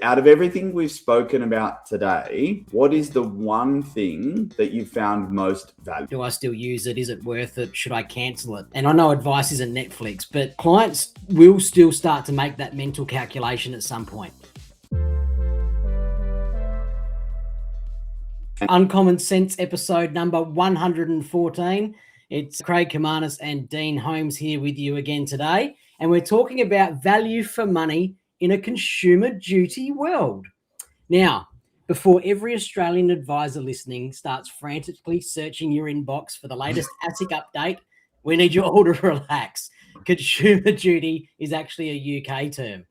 Out of everything we've spoken about today, what is the one thing that you found most valuable? Do I still use it? Is it worth it? Should I cancel it? And I know advice isn't Netflix, but clients will still start to make that mental calculation at some point. UncommonCents episode number 114. It's Craig Kouimanis and Dean Holmes here with you again today. And we're talking about value for money in a consumer duty world. Now, before every Australian advisor listening starts frantically searching your inbox for the latest ASIC update, we need you all to relax. Consumer duty is actually a UK term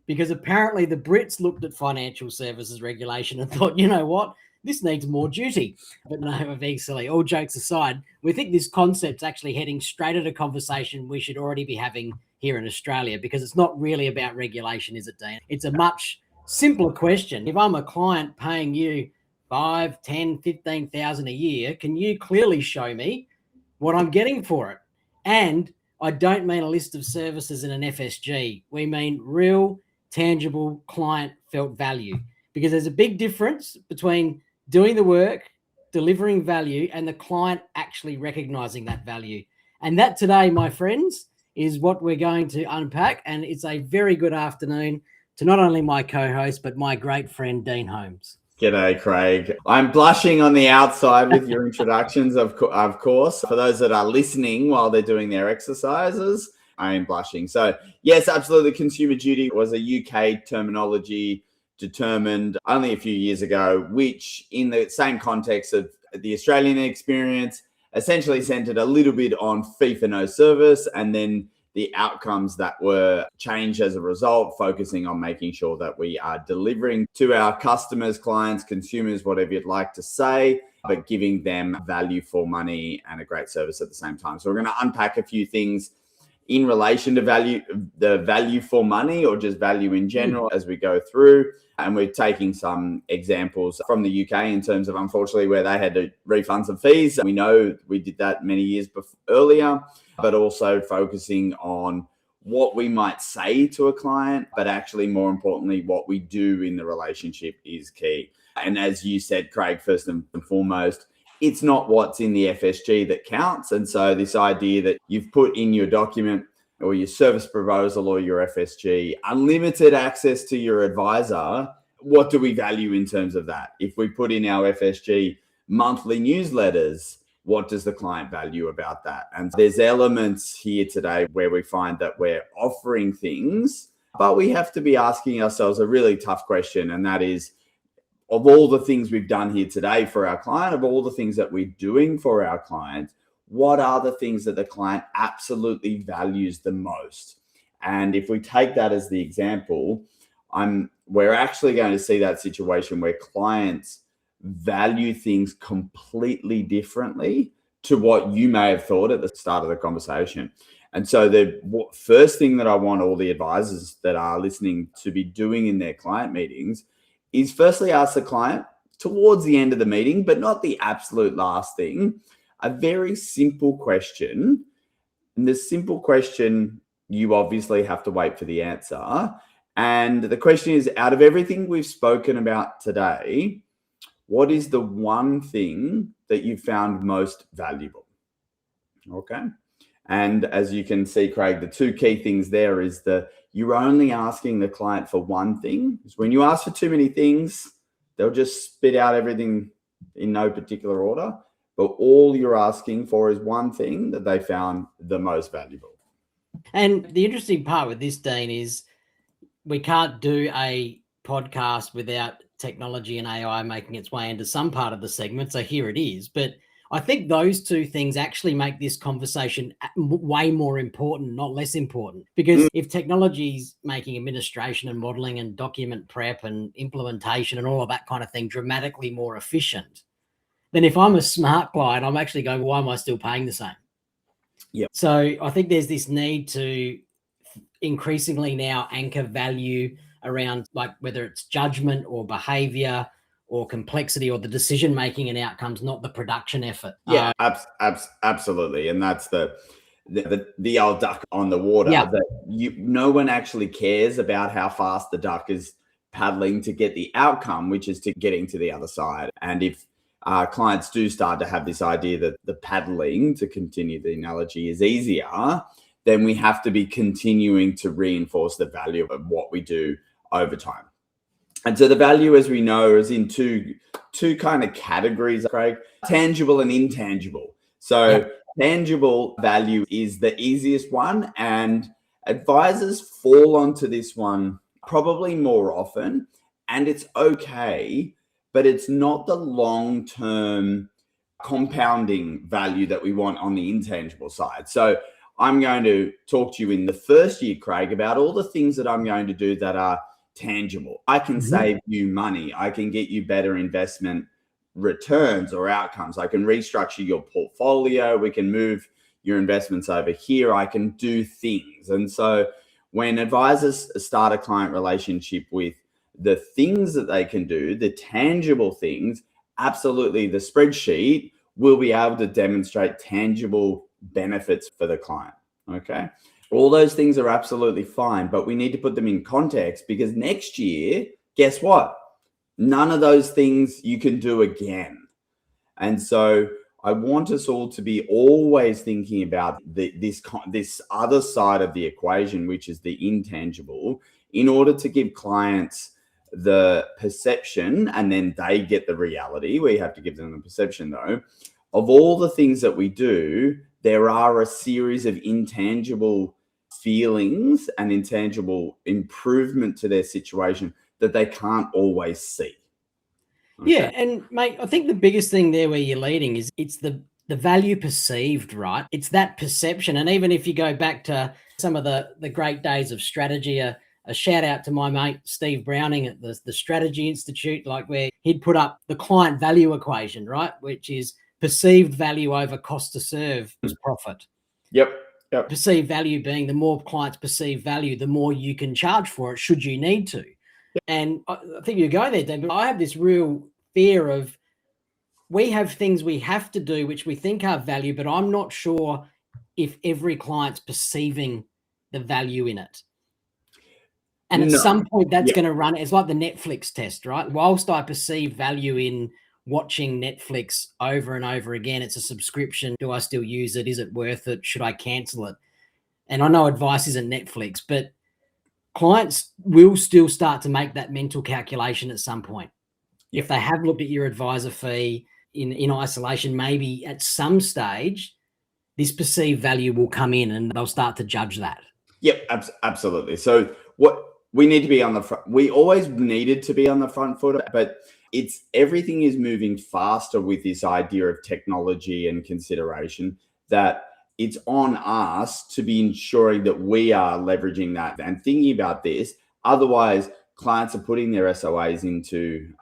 because apparently the Brits looked at financial services regulation and thought, you know what, this needs more duty. But no, we're being silly. All jokes aside, we think this concept's actually heading straight at a conversation we should already be having here in Australia, because it's not really about regulation, is it, Dean? It's a much simpler question. If I'm a client paying you 5, 10, 15,000 a year, can you clearly show me what I'm getting for it? And I don't mean a list of services in an FSG. We mean real, tangible, client felt value, because there's a big difference between doing the work, delivering value, and the client actually recognizing that value. And that today, my friends, is what we're going to unpack. And it's a very good afternoon to not only my co-host, but my great friend, Dean Holmes. G'day, Craig. I'm blushing on the outside with your introductions, of course. For those that are listening while they're doing their exercises, I am blushing. So, yes, absolutely. Consumer duty was a UK terminology determined only a few years ago, which in the same context of the Australian experience, essentially centered a little bit on fee for no service, and then the outcomes that were changed as a result, focusing on making sure that we are delivering to our customers, clients, consumers, whatever you'd like to say, but giving them value for money and a great service at the same time. So we're going to unpack a few things in relation to value, the value for money, or just value in general as we go through. And we're taking some examples from the UK in terms of, unfortunately, where they had to refund some fees. We know we did that many years earlier, but also focusing on what we might say to a client, but actually, more importantly, what we do in the relationship is key. And as you said, Craig, first and foremost, it's not what's in the FSG that counts. And so this idea that you've put in your document or your service proposal or your FSG, unlimited access to your advisor, what do we value in terms of that? If we put in our FSG monthly newsletters, what does the client value about that? And there's elements here today where we find that we're offering things, but we have to be asking ourselves a really tough question. And that is, of all the things we've done here today for our client, of all the things that we're doing for our client, what are the things that the client absolutely values the most? And if we take that as the example, we're actually going to see that situation where clients value things completely differently to what you may have thought at the start of the conversation. And so the first thing that I want all the advisors that are listening to be doing in their client meetings is firstly ask the client towards the end of the meeting, but not the absolute last thing, a very simple question. And the simple question, you obviously have to wait for the answer. And the question is, out of everything we've spoken about today, what is the one thing that you found most valuable? Okay. And as you can see, Craig, the two key things there is you're only asking the client for one thing. Because when you ask for too many things, they'll just spit out everything in no particular order. But all you're asking for is one thing that they found the most valuable. And the interesting part with this, Dean, is we can't do a podcast without technology and AI making its way into some part of the segment. So here it is. But I think those two things actually make this conversation way more important, not less important. Because if technology is making administration and modeling and document prep and implementation and all of that kind of thing dramatically more efficient, then if I'm a smart client, I'm actually going, why am I still paying the same? Yeah. So I think there's this need to increasingly now anchor value around, like, whether it's judgment or behavior or complexity or the decision making and outcomes, not the production effort. Yeah, absolutely. And that's the old duck on the water. Yeah. That no one actually cares about how fast the duck is paddling to get the outcome, which is to getting to the other side. And if clients do start to have this idea that the paddling, to continue the analogy, is easier, then we have to be continuing to reinforce the value of what we do over time. And so the value, as we know, is in two kind of categories, Craig: tangible and intangible. So tangible value is the easiest one, and advisors fall onto this one probably more often, and it's okay, but it's not the long-term compounding value that we want on the intangible side. So I'm going to talk to you in the first year, Craig, about all the things that I'm going to do that are tangible. I can save you money. I can get you better investment returns or outcomes. I can restructure your portfolio. We can move your investments over here. I can do things. And so when advisors start a client relationship with the things that they can do, the tangible things, absolutely, the spreadsheet will be able to demonstrate tangible benefits for the client. Okay. All those things are absolutely fine, but we need to put them in context, because next year, guess what? None of those things you can do again. And so I want us all to be always thinking about this other side of the equation, which is the intangible, in order to give clients the perception, and then they get the reality. We have to give them the perception, though, of all the things that we do. There are a series of intangible feelings and intangible improvement to their situation that they can't always see. Okay. Yeah, and mate, I think the biggest thing there where you're leading is it's the value perceived, right? It's that perception. And even if you go back to some of the great days of strategy, a shout out to my mate Steve Browning at the Strategy Institute, like where he'd put up the client value equation, right? Which is perceived value over cost to serve is profit. Yep. Perceived value being the more clients perceive value, the more you can charge for it should you need to. Yep. And I think you're going there, Dan, but I have this real fear of, we have things we have to do which we think are value, but I'm not sure if every client's perceiving the value in it. And at some point that's going to run, it's like the Netflix test, right? Whilst I perceive value in watching Netflix over and over again, it's a subscription. Do I still use it? Is it worth it? Should I cancel it? And I know advice isn't Netflix, but clients will still start to make that mental calculation at some point. If they have looked at your advisor fee in isolation, maybe at some stage, this perceived value will come in and they'll start to judge that. Yep, absolutely. So what we need to be on the front, we always needed to be on the front foot, but everything is moving faster with this idea of technology and consideration, that it's on us to be ensuring that we are leveraging that and thinking about this. Otherwise, clients are putting their SOAs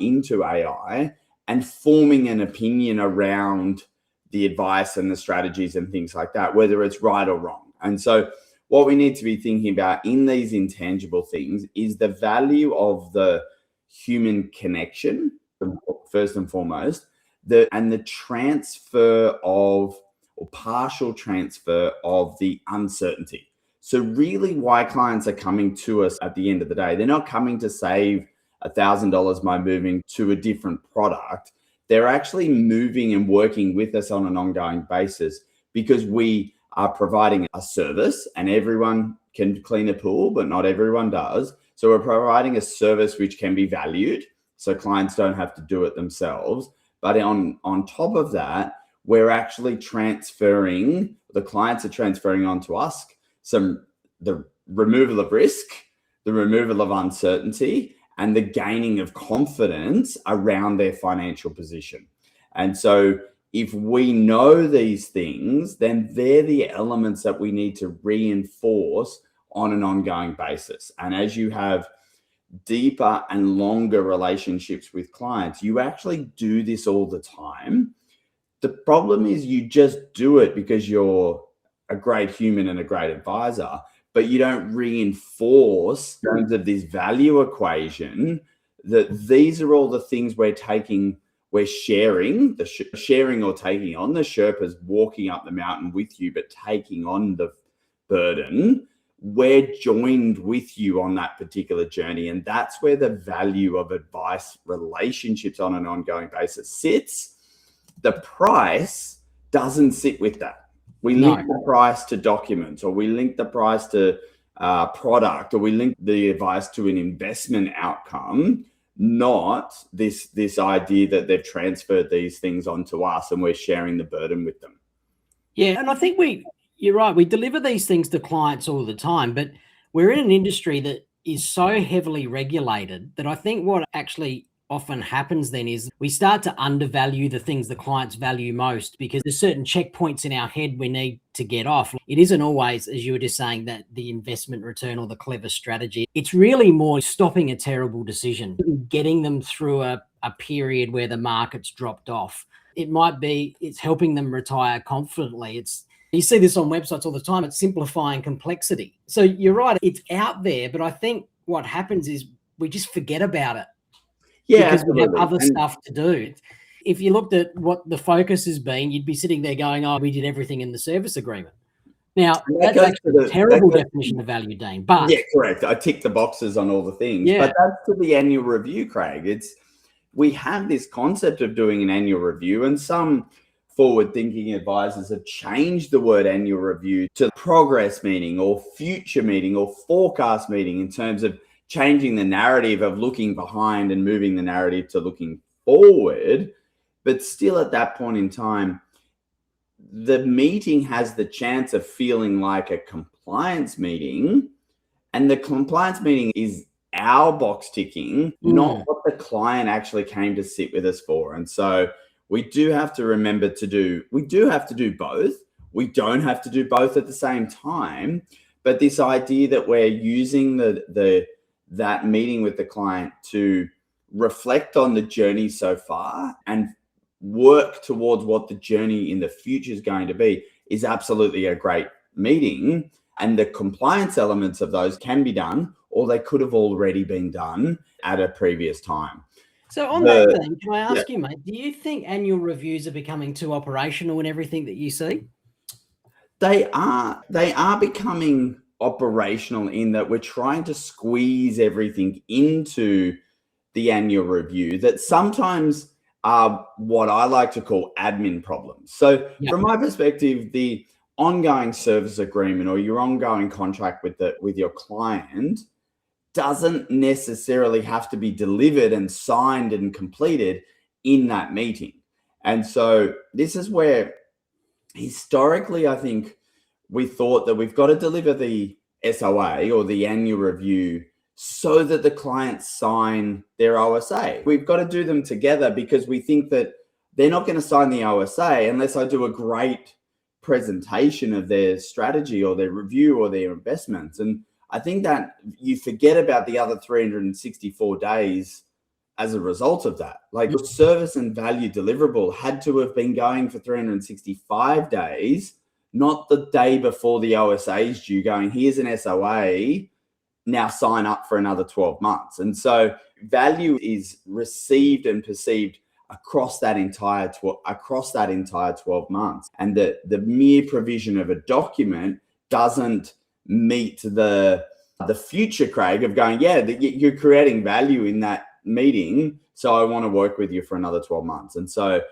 into AI and forming an opinion around the advice and the strategies and things like that, whether it's right or wrong. And so what we need to be thinking about in these intangible things is the value of the human connection, first and foremost, and the transfer of, or partial transfer of, the uncertainty. So really why clients are coming to us at the end of the day, they're not coming to save $1,000 by moving to a different product. They're actually moving and working with us on an ongoing basis because we are providing a service, and everyone can clean a pool, but not everyone does. So we're providing a service which can be valued, so clients don't have to do it themselves. But on top of that, we're actually transferring, the clients are transferring onto us the removal of risk, the removal of uncertainty, and the gaining of confidence around their financial position. And so if we know these things, then they're the elements that we need to reinforce on an ongoing basis. And as you have deeper and longer relationships with clients, you actually do this all the time. The problem is you just do it because you're a great human and a great advisor, but you don't reinforce in terms of this value equation that these are all the things we're sharing, sharing or taking on. The Sherpa's walking up the mountain with you, but taking on the burden. we're joined with you on that particular journey. And that's where the value of advice relationships on an ongoing basis sits. The price doesn't sit with that. We link the price to documents, or we link the price to product, or we link the advice to an investment outcome, not this idea that they've transferred these things onto us and we're sharing the burden with them. Yeah, and I think you're right. We deliver these things to clients all the time, but we're in an industry that is so heavily regulated that I think what actually often happens then is we start to undervalue the things the clients value most, because there's certain checkpoints in our head we need to get off. It isn't always, as you were just saying, that the investment return or the clever strategy. It's really more stopping a terrible decision, getting them through a period where the market's dropped off. It might be it's helping them retire confidently. You see this on websites all the time. It's simplifying complexity. So you're right. It's out there, but I think what happens is we just forget about it. Yeah, because we have other stuff to do. If you looked at what the focus has been, you'd be sitting there going, oh, we did everything in the service agreement. Now, that's actually a terrible definition of value, Dean. But yeah, correct. I tick the boxes on all the things. Yeah. But that's to the annual review, Craig. We have this concept of doing an annual review, and some forward-thinking advisors have changed the word annual review to progress meeting or future meeting or forecast meeting, in terms of changing the narrative of looking behind and moving the narrative to looking forward. But still, at that point in time, the meeting has the chance of feeling like a compliance meeting, and the compliance meeting is our box ticking, not what the client actually came to sit with us for. And so we do have to remember we do have to do both. We don't have to do both at the same time. But this idea that we're using that meeting with the client to reflect on the journey so far and work towards what the journey in the future is going to be is absolutely a great meeting. And the compliance elements of those can be done, or they could have already been done at a previous time. So on that thing, can I ask you, mate, do you think annual reviews are becoming too operational in everything that you see? They are becoming operational in that we're trying to squeeze everything into the annual review that sometimes are what I like to call admin problems. So from my perspective, the ongoing service agreement or your ongoing contract with your client doesn't necessarily have to be delivered and signed and completed in that meeting. And so this is where historically, I think we thought that we've got to deliver the SOA or the annual review so that the clients sign their OSA. We've got to do them together because we think that they're not going to sign the OSA unless I do a great presentation of their strategy or their review or their investments. And I think that you forget about the other 364 days as a result of that. Like the service and value deliverable had to have been going for 365 days, not the day before the OSA is due, going, here's an SOA, now sign up for another 12 months. And so value is received and perceived across that entire 12 months. And the mere provision of a document doesn't meet the future, Craig, of going, you're creating value in that meeting, so I want to work with you for another 12 months. And so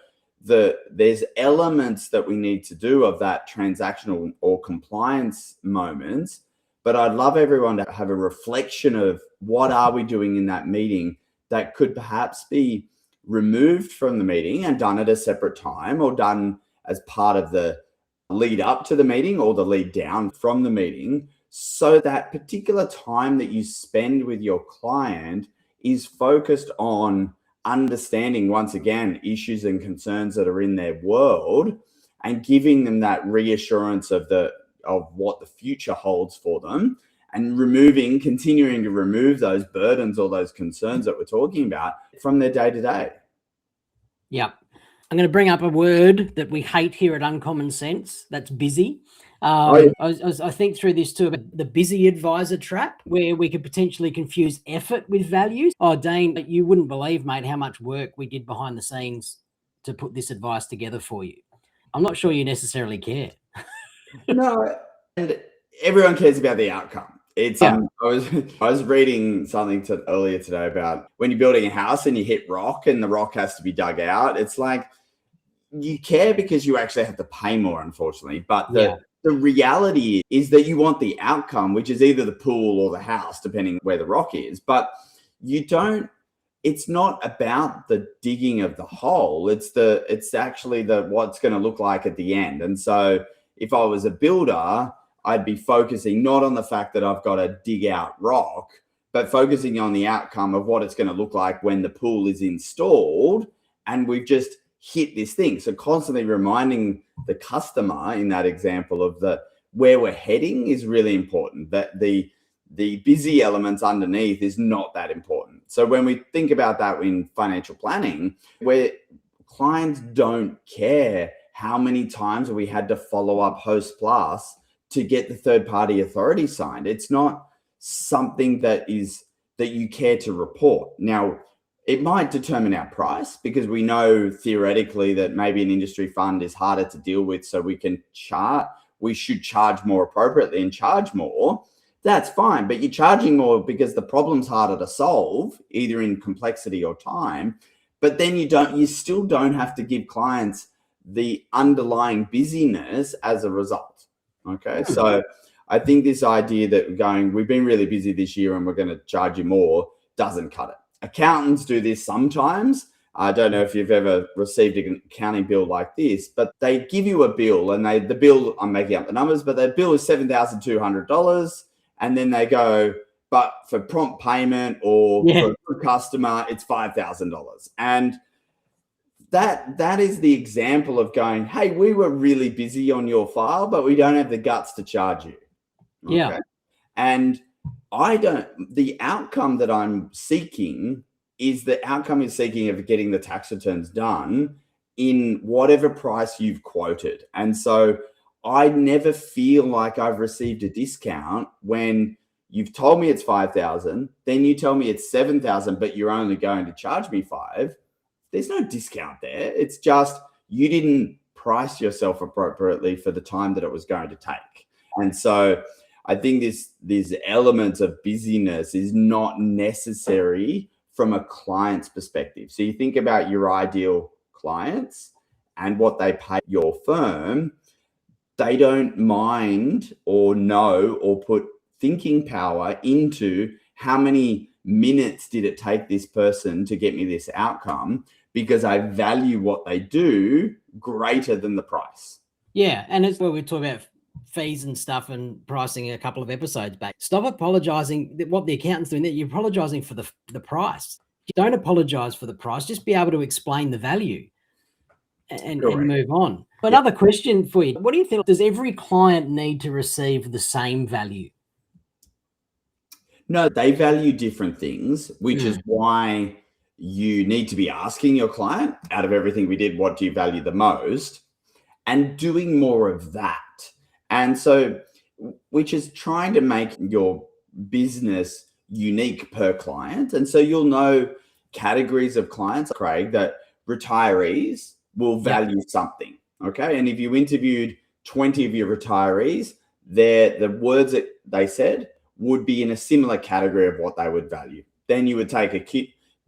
there's elements that we need to do of that transactional or compliance moments, but I'd love everyone to have a reflection of what are we doing in that meeting that could perhaps be removed from the meeting and done at a separate time, or done as part of the lead up to the meeting or the lead down from the meeting, so that particular time that you spend with your client is focused on understanding, once again, issues and concerns that are in their world, and giving them that reassurance of what the future holds for them, and continuing to remove those burdens or those concerns that we're talking about from their day-to-day. Yeah. I'm going to bring up a word that we hate here at UncommonCents. That's busy. I think through this too, about the busy advisor trap, where we could potentially confuse effort with values. Oh, Dane, you wouldn't believe, mate, how much work we did behind the scenes to put this advice together for you. I'm not sure you necessarily care. No, and everyone cares about the outcome. It's Yeah. I was reading something earlier today about when you're building a house and you hit rock and the rock has to be dug out. It's like you care because you actually have to pay more, unfortunately. But the reality is that you want the outcome, which is either the pool or the house, depending where the rock is. But you don't. It's not about the digging of the hole. It's actually what's going to look like at the end. And so if I was a builder, I'd be focusing not on the fact that I've got to dig out rock, but focusing on the outcome of what it's going to look like when the pool is installed and we've just hit this thing. So constantly reminding the customer in that example of where we're heading is really important. That the busy elements underneath is not that important. So when we think about that in financial planning, where clients don't care how many times we had to follow up Host Plus to get the third party authority signed. It's not something that you care to report. Now, it might determine our price because we know theoretically that maybe an industry fund is harder to deal with, so we should charge more appropriately and charge more. That's fine, but you're charging more because the problem's harder to solve, either in complexity or time. But then you still don't have to give clients the underlying busyness as a result. Okay, so I think this idea that we've been really busy this year and we're going to charge you more doesn't cut it. Accountants do this sometimes. I don't know if you've ever received an accounting bill like this, but they give you a bill and the bill, I'm making up the numbers, but their bill is $7,200. And then they go, but for prompt payment or for a customer, it's $5,000. And that is the example of going, hey, we were really busy on your file, but we don't have the guts to charge you. Okay? Yeah. And the outcome that I'm seeking is of getting the tax returns done in whatever price you've quoted. And so I never feel like I've received a discount when you've told me it's 5,000, then you tell me it's 7,000, but you're only going to charge me 5. There's no discount there. It's just you didn't price yourself appropriately for the time that it was going to take. And so I think this element of busyness is not necessary from a client's perspective. So you think about your ideal clients and what they pay your firm. They don't mind or know or put thinking power into how many minutes did it take this person to get me this outcome, because I value what they do greater than the price. Yeah, and it's where we talk about fees and stuff and pricing a couple of episodes back. Stop apologizing. What the accountant's doing, that you're apologizing for the price. You don't apologize for the price. Just be able to explain the value and move on. Another question for you. What do you think? Does every client need to receive the same value? No, they value different things, which is why you need to be asking your client, out of everything we did, what do you value the most? And doing more of that. And so, which is trying to make your business unique per client. And so you'll know categories of clients, Craig, that retirees will value something. Okay. And if you interviewed 20 of your retirees, the words that they said would be in a similar category of what they would value. Then you would take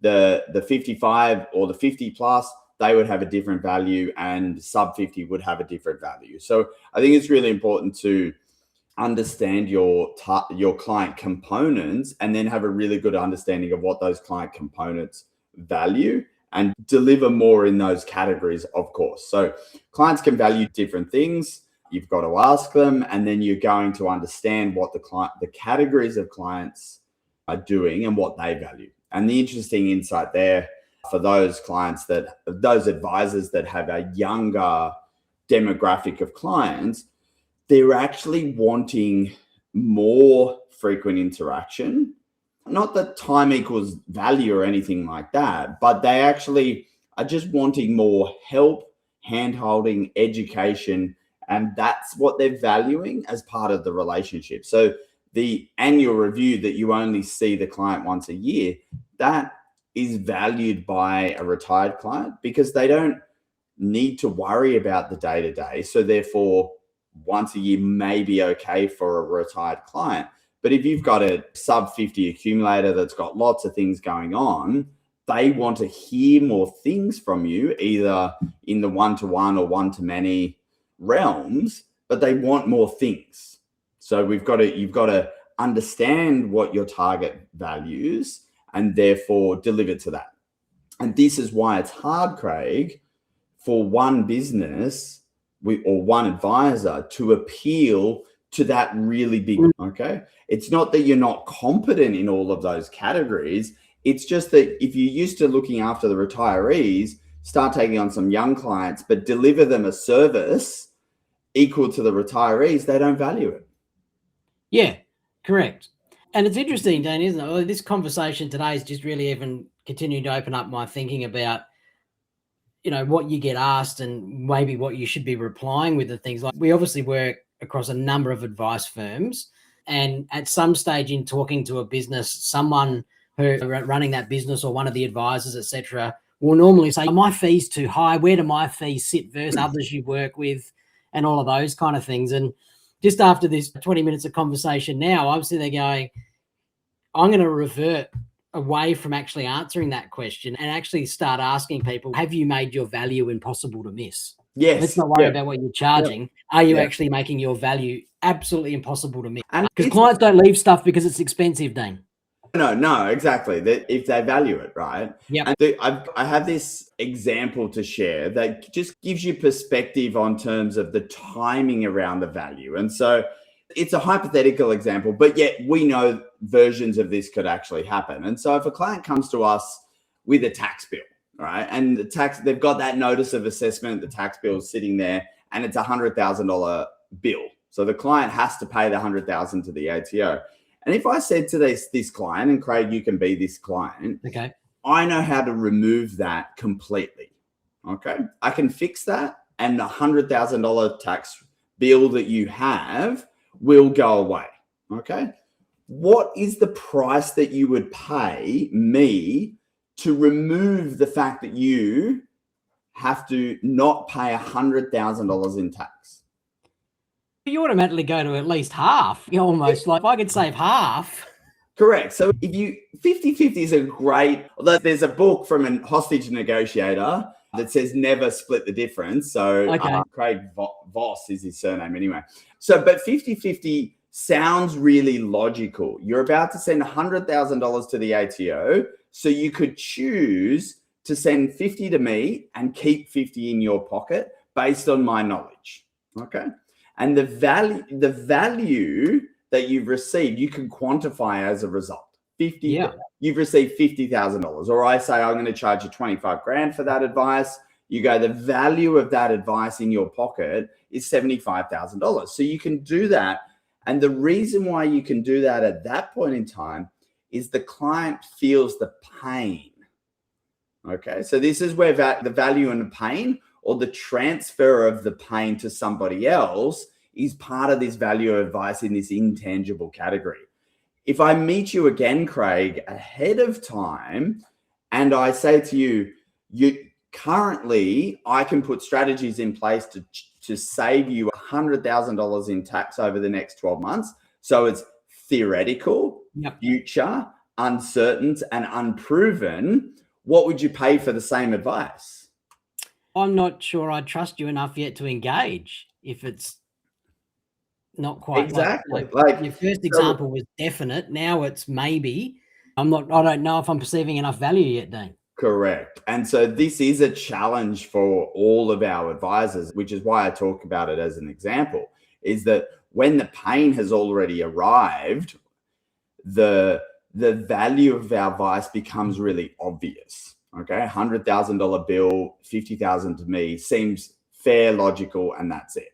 the 55 or the 50 plus, they would have a different value, and sub 50 would have a different value. So I think it's really important to understand your client components and then have a really good understanding of what those client components value and deliver more in those categories, of course. So clients can value different things. You've got to ask them, and then you're going to understand what the categories of clients are doing and what they value. And the interesting insight there for those advisors that have a younger demographic of clients, they're actually wanting more frequent interaction. Not that time equals value or anything like that, but they actually are just wanting more help, hand-holding, education, and that's what they're valuing as part of the relationship. So the annual review that you only see the client once a year, that is valued by a retired client because they don't need to worry about the day-to-day. So therefore, once a year may be okay for a retired client. But if you've got a sub 50 accumulator that's got lots of things going on, they want to hear more things from you, either in the one-to-one or one-to-many realms, but they want more things. So you've got to understand what your target values and therefore deliver to that. And this is why it's hard, Craig, for one business or one advisor to appeal to that really big, okay? It's not that you're not competent in all of those categories. It's just that if you're used to looking after the retirees, start taking on some young clients, but deliver them a service equal to the retirees, they don't value it. Yeah, correct. And it's interesting, Dan, isn't it? Well, this conversation today is just really even continuing to open up my thinking about, what you get asked and maybe what you should be replying with the things. Like, we obviously work across a number of advice firms, and at some stage in talking to a business, someone who running that business or one of the advisors, etc., will normally say, my fee's too high. Where do my fees sit versus others you work with, and all of those kind of things. And just after this 20 minutes of conversation now, I'm sitting there going, I'm going to revert away from actually answering that question and actually start asking people, have you made your value impossible to miss? Yes. Let's not worry about what you're charging. Yep. Are you actually making your value absolutely impossible to miss? Because clients don't leave stuff because it's expensive, Dane. No, exactly. If they value it, right? Yeah. I have this example to share that just gives you perspective on terms of the timing around the value. And so it's a hypothetical example, but yet we know versions of this could actually happen. And so if a client comes to us with a tax bill, right, and they've got that notice of assessment, the tax bill is sitting there, and it's $100,000 bill. So the client has to pay the $100,000 to the ATO. And if I said to this client, and Craig, you can be this client, okay, I know how to remove that completely. Okay, I can fix that, and the $100,000 tax bill that you have will go away. Okay, what is the price that you would pay me to remove the fact that you have to not pay $100,000 in tax? You automatically go to at least half. You're almost like, if I could save half. Correct. So if 50-50 is a great, there's a book from a hostage negotiator that says never split the difference. So okay. Craig Voss is his surname anyway. So, but 50-50 sounds really logical. You're about to send $100,000 to the ATO. So you could choose to send 50 to me and keep 50 in your pocket based on my knowledge. Okay. And the value that you've received, you can quantify as a result. You've received $50,000, or I say I'm going to charge you $25,000 for that advice. You go, the value of that advice in your pocket is $75,000. So you can do that. And the reason why you can do that at that point in time is the client feels the pain. Okay, so this is where the value and the pain, or the transfer of the pain to somebody else, is part of this value advice in this intangible category. If I meet you again, Craig, ahead of time, and I say to you, currently I can put strategies in place to save you $100,000 in tax over the next 12 months. So it's theoretical, future, uncertain, and unproven. What would you pay for the same advice? I'm not sure I trust you enough yet to engage if it's not quite exactly like your first example was definite. Now it's maybe. I don't know if I'm perceiving enough value yet, Dean. Correct. And so this is a challenge for all of our advisors, which is why I talk about it as an example, is that when the pain has already arrived, the value of our advice becomes really obvious. Okay, $100,000 bill, $50,000 to me seems fair, logical, and that's it.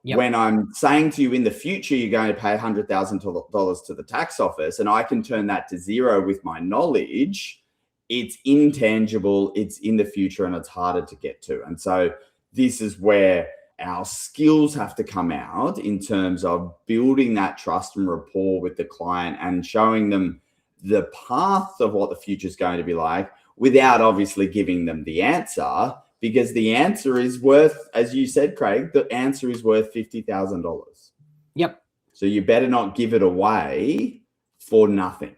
Yep. When I'm saying to you in the future, you're going to pay $100,000 to the tax office, and I can turn that to zero with my knowledge, it's intangible, it's in the future, and it's harder to get to. And so this is where our skills have to come out in terms of building that trust and rapport with the client and showing them the path of what the future is going to be like, without obviously giving them the answer, because the answer is worth, as you said, Craig, the answer is worth $50,000. Yep. So you better not give it away for nothing.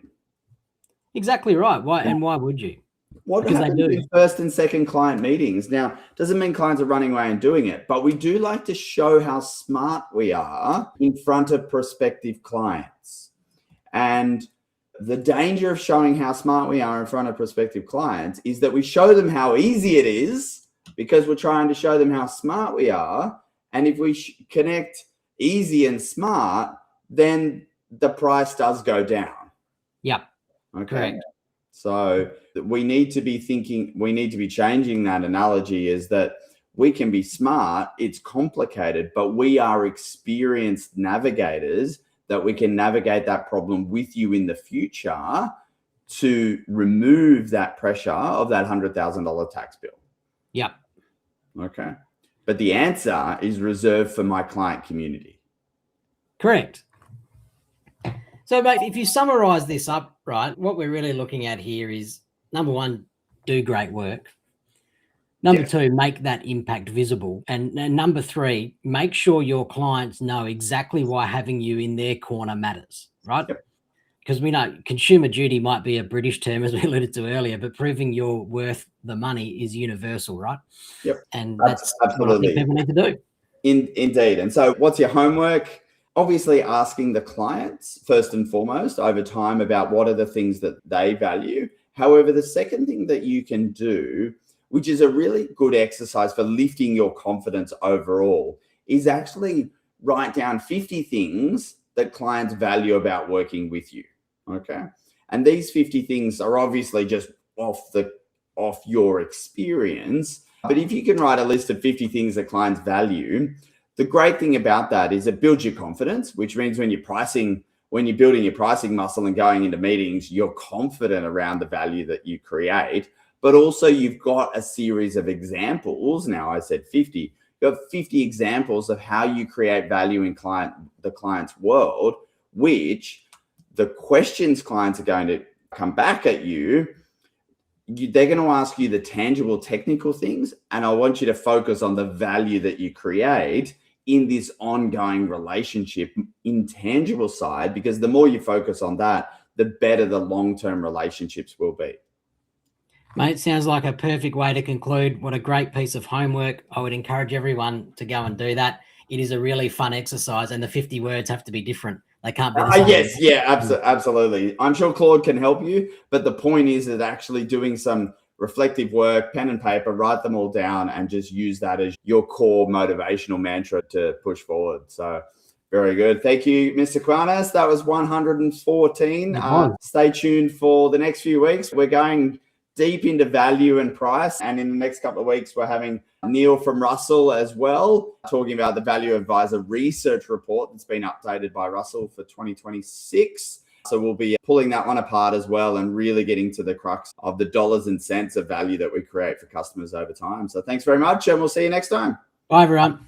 Exactly right. Why? And why would you? What Because happens in first and second client meetings? Now, doesn't mean clients are running away and doing it, but we do like to show how smart we are in front of prospective clients. And the danger of showing how smart we are in front of prospective clients is that we show them how easy it is because we're trying to show them how smart we are. And if we connect easy and smart, then the price does go down. Yep. Okay. Correct. So we need to be changing that analogy, is that we can be smart, it's complicated, but we are experienced navigators that we can navigate that problem with you in the future to remove that pressure of that $100,000 tax bill. Yep. Okay. But the answer is reserved for my client community. Correct. So, mate, if you summarize this up, right, what we're really looking at here is, number one, do great work. Number two, make that impact visible. And number three, make sure your clients know exactly why having you in their corner matters, right? Yep. Because we know consumer duty might be a British term, as we alluded to earlier, but proving you're worth the money is universal, right? Yep. And that's absolutely what I think people need to do. Indeed. And so what's your homework? Obviously asking the clients first and foremost over time about what are the things that they value. However, the second thing that you can do, which is a really good exercise for lifting your confidence overall, is actually write down 50 things that clients value about working with you. Okay. And these 50 things are obviously just off your experience. But if you can write a list of 50 things that clients value, the great thing about that is it builds your confidence, which means when you're building your pricing muscle and going into meetings, you're confident around the value that you create. But also you've got a series of examples. Now I said 50. You have 50 examples of how you create value in the client's world, which the questions clients are going to come back at you. They're going to ask you the tangible technical things. And I want you to focus on the value that you create in this ongoing relationship, intangible side, because the more you focus on that, the better the long-term relationships will be. Mate, sounds like a perfect way to conclude. What a great piece of homework. I would encourage everyone to go and do that. It is a really fun exercise, and the 50 words have to be different. They can't be the same. Yes, yeah, absolutely. I'm sure Claude can help you, but the point is that actually doing some reflective work, pen and paper, write them all down, and just use that as your core motivational mantra to push forward. So very good. Thank you, Mr. Kouimanis. That was 114. Stay tuned for the next few weeks. We're going deep into value and price. And in the next couple of weeks, we're having Neil from Russell as well, talking about the Value Advisor research report that's been updated by Russell for 2026. So we'll be pulling that one apart as well and really getting to the crux of the dollars and cents of value that we create for customers over time. So thanks very much, and we'll see you next time. Bye, everyone.